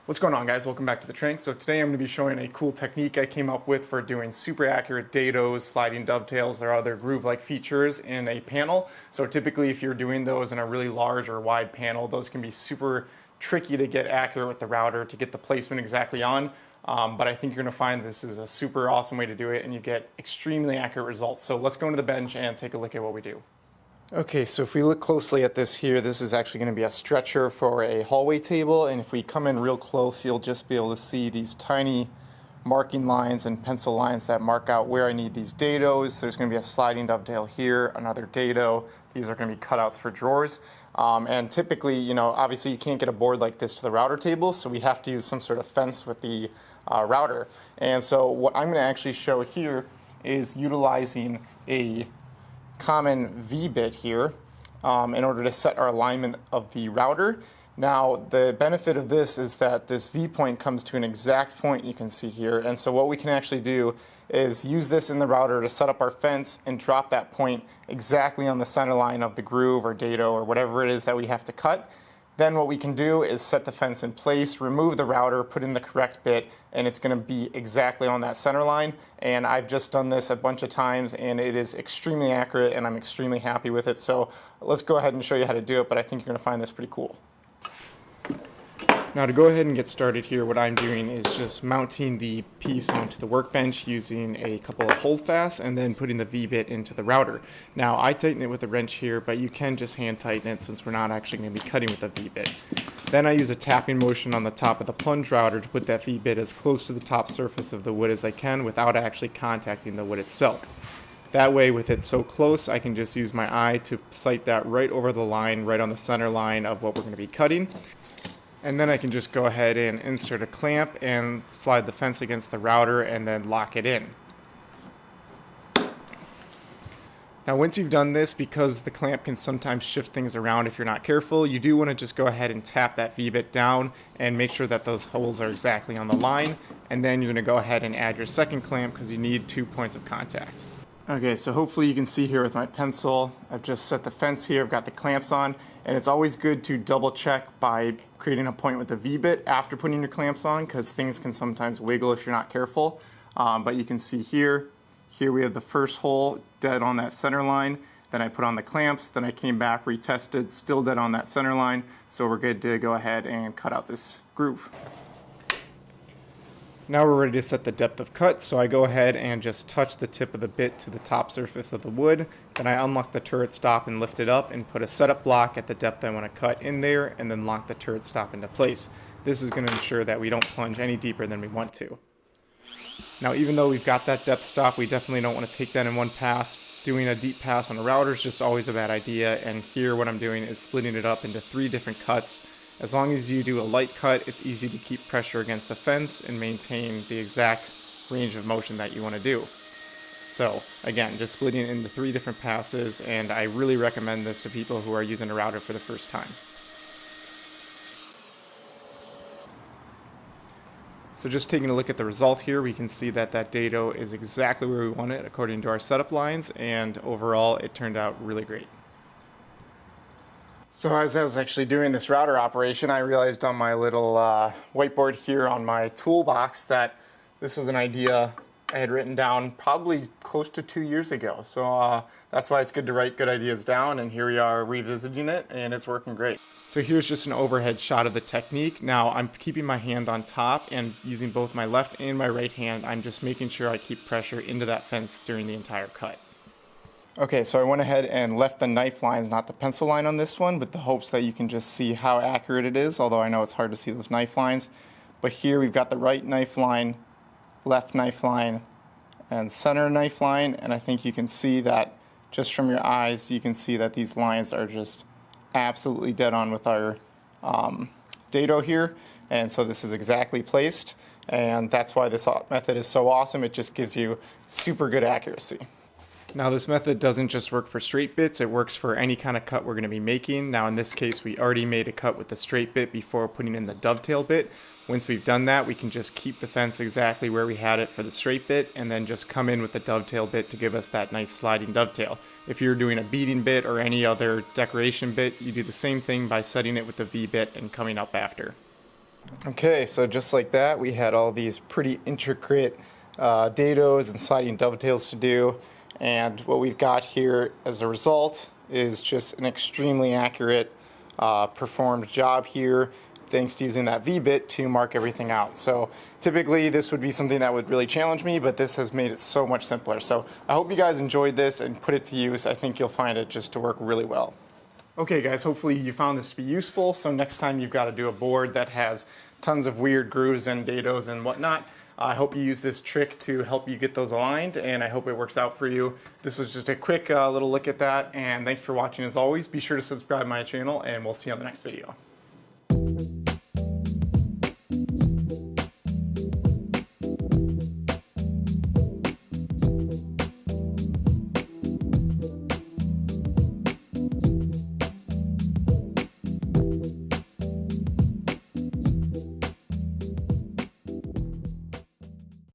What's going on, guys? Welcome back to the Trank. So today I'm going to be showing a cool technique I came up with for doing super accurate dados, sliding dovetails, or other groove-like features in a panel. So typically if you're doing those in a really large or wide panel, those can be super tricky to get accurate with the router to get the placement exactly on. But I think you're going to find this is a super awesome way to do it and you get extremely accurate results. So let's go into the bench and take a look at what we do. Okay, so if we look closely at this here, this is actually going to be a stretcher for a hallway table, and if we come in real close, you'll just be able to see these tiny marking lines and pencil lines that mark out where I need these dados. There's going to be a sliding dovetail here, another dado. These are going to be cutouts for drawers. And typically, obviously you can't get a board like this to the router table, so we have to use some sort of fence with the router. And so what I'm going to actually show here is utilizing a common V-bit here in order to set our alignment of the router. Now the benefit of this is that this V point comes to an exact point you can see here, and so what we can actually do is use this in the router to set up our fence and drop that point exactly on the center line of the groove or dado or whatever it is that we have to cut. Then what we can do is set the fence in place, remove the router, put in the correct bit, and it's going to be exactly on that center line. And I've just done this a bunch of times and it is extremely accurate and I'm extremely happy with it. So let's go ahead and show you how to do it, but I think you're going to find this pretty cool. Now to go ahead and get started here, what I'm doing is just mounting the piece onto the workbench using a couple of holdfasts and then putting the V-bit into the router. Now I tighten it with a wrench here, but you can just hand tighten it since we're not actually going to be cutting with a V-bit. Then I use a tapping motion on the top of the plunge router to put that V-bit as close to the top surface of the wood as I can without actually contacting the wood itself. That way, with it so close, I can just use my eye to sight that right over the line, right on the center line of what we're going to be cutting. And then I can just go ahead and insert a clamp and slide the fence against the router and then lock it in. Now once you've done this, because the clamp can sometimes shift things around if you're not careful, you do want to just go ahead and tap that V-bit down and make sure that those holes are exactly on the line. And then you're going to go ahead and add your second clamp because you need 2 points of contact. Okay, so hopefully you can see here with my pencil, I've just set the fence here, I've got the clamps on, and it's always good to double check by creating a point with the V-bit after putting your clamps on because things can sometimes wiggle if you're not careful. But you can see here we have the first hole dead on that center line, then I put on the clamps, then I came back, retested, still dead on that center line, so we're good to go ahead and cut out this groove. Now we're ready to set the depth of cut, so I go ahead and just touch the tip of the bit to the top surface of the wood. Then I unlock the turret stop and lift it up and put a setup block at the depth I want to cut in there and then lock the turret stop into place. This is going to ensure that we don't plunge any deeper than we want to. Now even though we've got that depth stop, we definitely don't want to take that in one pass. Doing a deep pass on a router is just always a bad idea, and here what I'm doing is splitting it up into 3 different cuts. As long as you do a light cut, it's easy to keep pressure against the fence and maintain the exact range of motion that you want to do. So again, just splitting it into 3 different passes, and I really recommend this to people who are using a router for the first time. So just taking a look at the result here, we can see that that dado is exactly where we want it according to our setup lines, and overall it turned out really great. So as I was actually doing this router operation, I realized on my little whiteboard here on my toolbox that this was an idea I had written down probably close to 2 years ago. So that's why it's good to write good ideas down, and here we are revisiting it, and it's working great. So here's just an overhead shot of the technique. Now I'm keeping my hand on top and using both my left and my right hand. I'm just making sure I keep pressure into that fence during the entire cut. Okay, so I went ahead and left the knife lines, not the pencil line on this one, with the hopes that you can just see how accurate it is, although I know it's hard to see those knife lines. But here we've got the right knife line, left knife line, and center knife line, and I think you can see that just from your eyes, you can see that these lines are just absolutely dead on with our dado here, and so this is exactly placed, and that's why this method is so awesome. It just gives you super good accuracy. Now this method doesn't just work for straight bits, it works for any kind of cut we're going to be making. Now in this case we already made a cut with the straight bit before putting in the dovetail bit. Once we've done that, we can just keep the fence exactly where we had it for the straight bit and then just come in with the dovetail bit to give us that nice sliding dovetail. If you're doing a beading bit or any other decoration bit, you do the same thing by setting it with the V bit and coming up after. Okay, so just like that, we had all these pretty intricate dados and sliding dovetails to do. And what we've got here as a result is just an extremely accurate performed job here, thanks to using that V-bit to mark everything out. So typically this would be something that would really challenge me, but this has made it so much simpler. So I hope you guys enjoyed this and put it to use. I think you'll find it just to work really well. Okay guys, hopefully you found this to be useful. So next time you've got to do a board that has tons of weird grooves and dados and whatnot, I hope you use this trick to help you get those aligned, and I hope it works out for you. This was just a quick little look at that, and thanks for watching as always. Be sure to subscribe to my channel, and we'll see you on the next video.